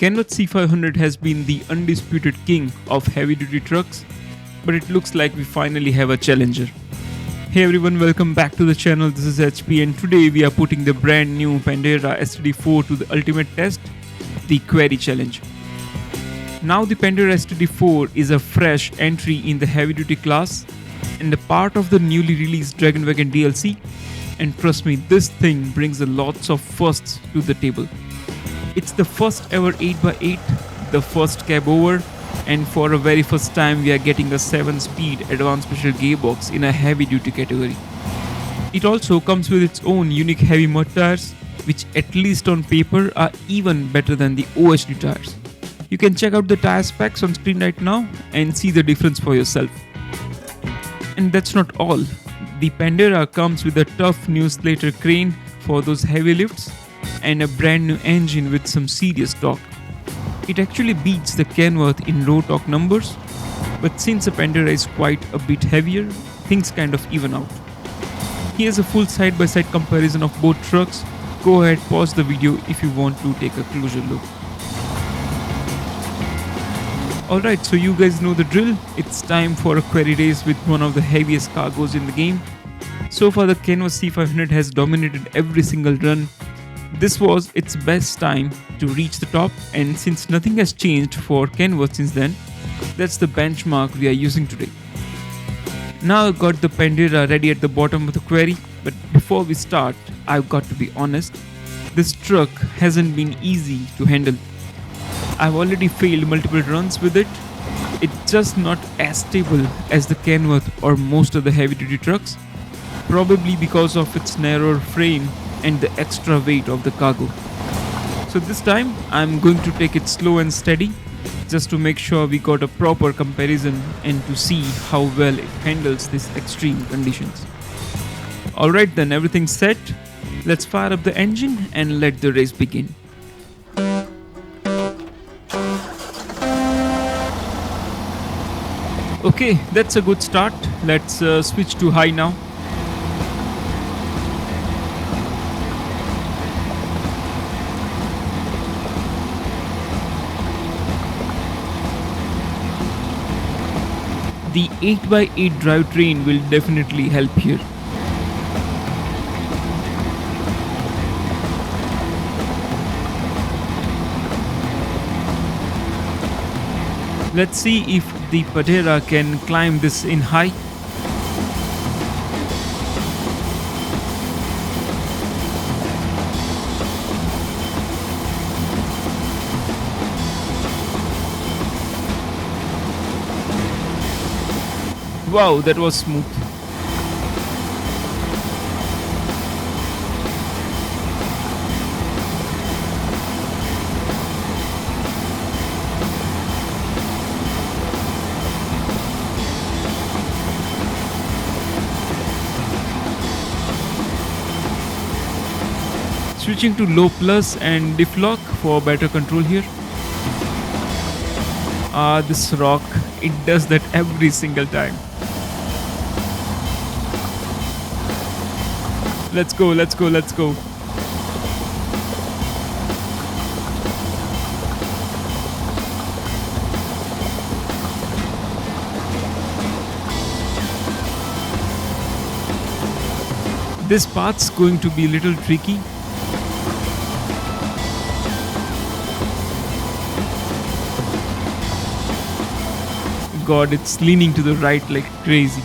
Kenworth C500 has been the undisputed king of heavy-duty trucks, but it looks like we finally have a challenger. Hey everyone, welcome back to the channel. This is HP and today we are putting the brand new Padera STD-4 to the ultimate test, the Quarry Challenge. Now the Padera STD-4 is a fresh entry in the heavy-duty class and a part of the newly released Dragon Wagons DLC, and trust me, this thing brings a lots of firsts to the table. It's the first ever 8x8, the first cab over, and for a very first time we are getting a 7-speed advanced special gearbox in a heavy duty category. It also comes with its own unique heavy mud tires, which at least on paper are even better than the OHD tires. You can check out the tire specs on screen right now and see the difference for yourself. And that's not all. The Padera comes with a tough new Slater crane for those heavy lifts and a brand new engine with some serious torque. It actually beats the Kenworth in raw torque numbers, but since the Padera is quite a bit heavier, things kind of even out. Here's a full side-by-side comparison of both trucks. Go ahead, pause the video if you want to take a closer look. Alright, so you guys know the drill. It's time for a Quarry Race with one of the heaviest cargos in the game. So far the Kenworth C500 has dominated every single run. This was its best time to reach the top, and since nothing has changed for Kenworth since then, that's the benchmark we are using today. Now I've got the Padera ready at the bottom of the quarry, but before we start, I've got to be honest, this truck hasn't been easy to handle. I've already failed multiple runs with it. It's just not as stable as the Kenworth or most of the heavy duty trucks, probably because of its narrower frame and the extra weight of the cargo. So this time I'm going to take it slow and steady just to make sure we got a proper comparison and to see how well it handles these extreme conditions. Alright then, everything's set. Let's fire up the engine and let the race begin. Okay, that's a good start. Let's switch to high now. The 8x8 drivetrain will definitely help here. Let's see if the Padera can climb this in high. Wow, that was smooth. Switching to low plus and diff lock for better control here. This rock, it does that every single time. Let's go, let's go, let's go. This path's going to be a little tricky. God, it's leaning to the right like crazy.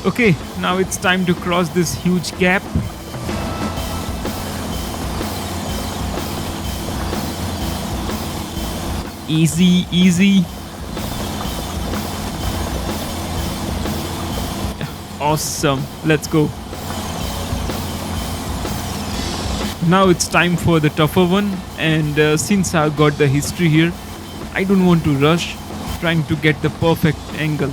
Okay, now it's time to cross this huge gap. Easy, easy. Awesome, let's go. Now it's time for the tougher one, and since I've got the history here, I don't want to rush trying to get the perfect angle.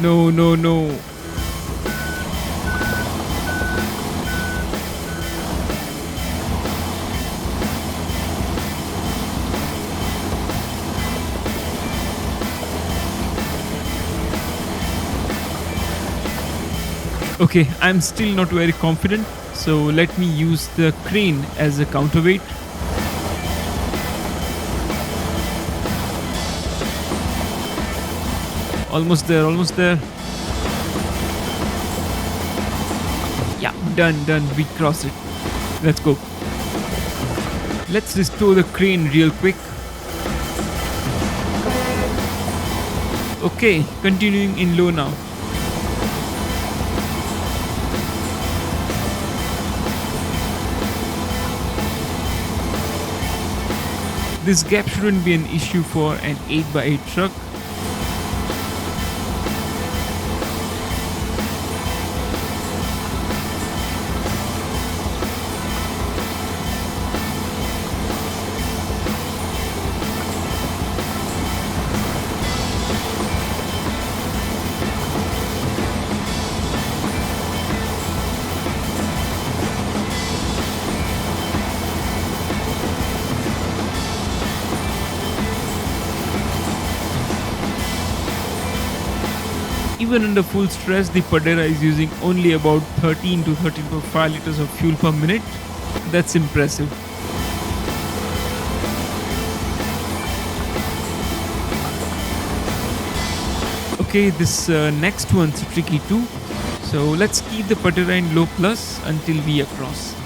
No, no, no. Okay, I'm still not very confident, so let me use the crane as a counterweight. Almost there, almost there. Yeah, done. We crossed it. Let's go. Let's restore the crane real quick. Okay, continuing in low now. This gap shouldn't be an issue for an 8x8 truck. Even under full stress, the Padera is using only about 13 to 13.5 liters of fuel per minute. That's impressive. Okay, this next one's tricky too. So let's keep the Padera in low plus until we are across.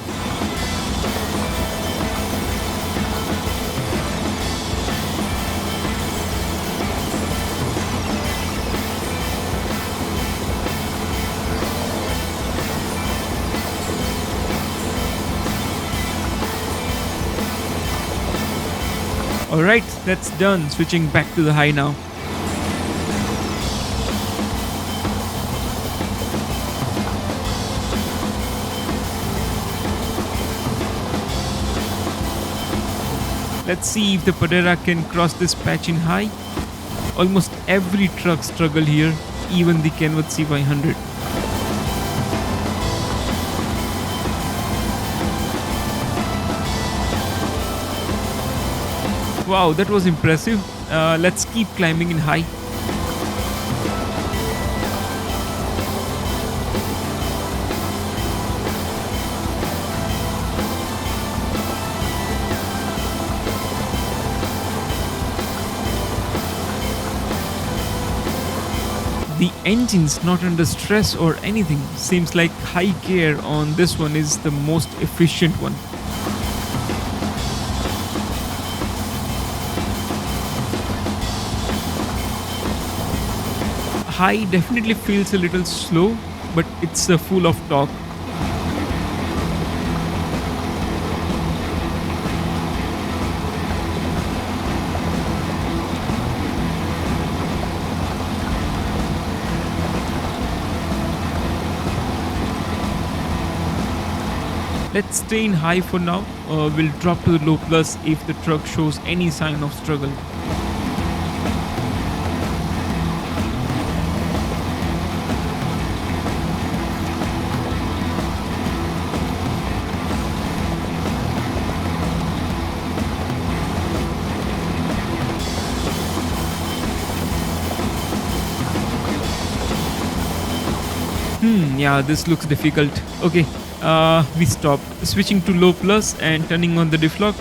Alright, that's done. Switching back to the high now. Let's see if the Padera can cross this patch in high. Almost every truck struggled here, even the Kenworth C500. Wow, that was impressive. Let's keep climbing in high. The engine's not under stress or anything. Seems like high gear on this one is the most efficient one. High definitely feels a little slow, but it's full of torque. Let's stay in high for now. We'll drop to the low plus if the truck shows any sign of struggle. Yeah, this looks difficult. Okay, we stopped. Switching to low plus and turning on the diff lock.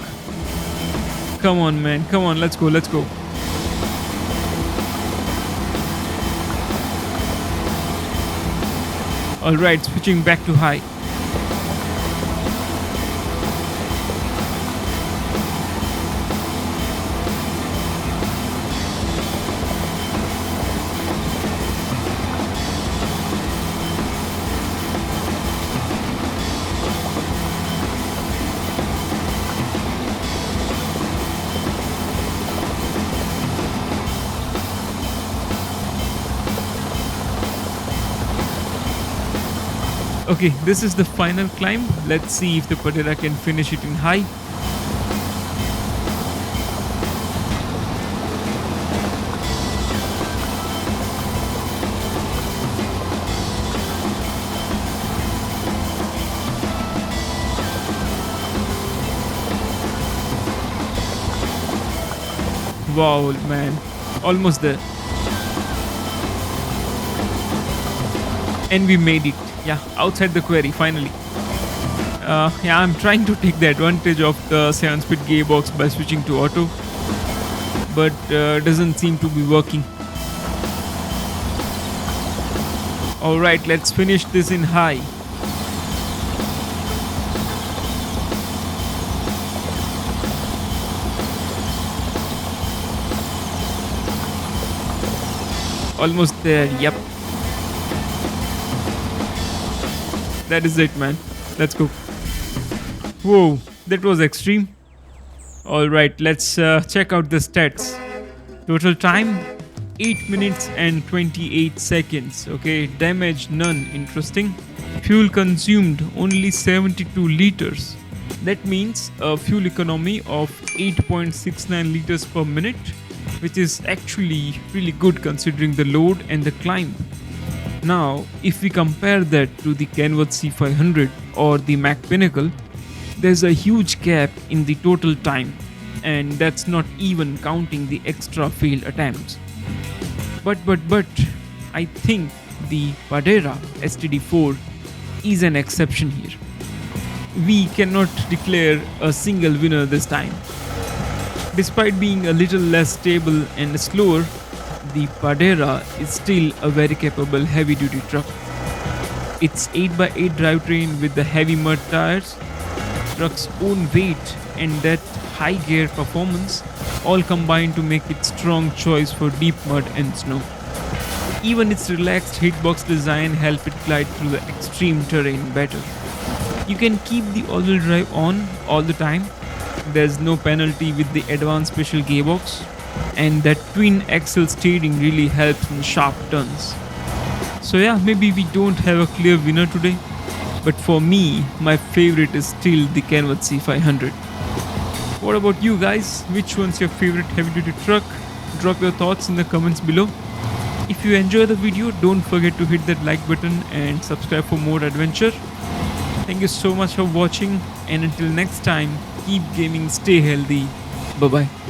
Come on, man. Come on, let's go. Alright, switching back to high. Okay, this is the final climb. Let's see if the Padera can finish it in high. Wow, man. Almost there. And we made it. Yeah, outside the quarry finally. Yeah, I'm trying to take the advantage of the 7-speed gearbox by switching to auto, but doesn't seem to be working. Alright, let's finish this in high. Almost there, yep. That is it, man. Let's go. Whoa, that was extreme. Alright, let's check out the stats. Total time 8 minutes and 28 seconds. Okay, damage none. Interesting. Fuel consumed only 72 liters. That means a fuel economy of 8.69 liters per minute, which is actually really good considering the load and the climb. Now, if we compare that to the Kenworth C500 or the Mac Pinnacle, there's a huge gap in the total time, and that's not even counting the extra failed attempts. But, I think the Padera STD-4 is an exception here. We cannot declare a single winner this time. Despite being a little less stable and slower, the Padera is still a very capable heavy-duty truck. Its 8x8 drivetrain with the heavy mud tires, truck's own weight, and that high gear performance all combine to make it strong choice for deep mud and snow. Even its relaxed hitbox design help it glide through the extreme terrain better. You can keep the all-wheel drive on all the time. There's no penalty with the advanced special gearbox, and that twin axle steering really helps in sharp turns. So yeah, maybe we don't have a clear winner today, but for me, my favorite is still the Kenworth C500. What about you guys? Which one's your favorite heavy-duty truck? Drop your thoughts in the comments below. If you enjoy the video, don't forget to hit that like button and subscribe for more adventure. Thank you so much for watching, and until next time, keep gaming, stay healthy. Bye bye.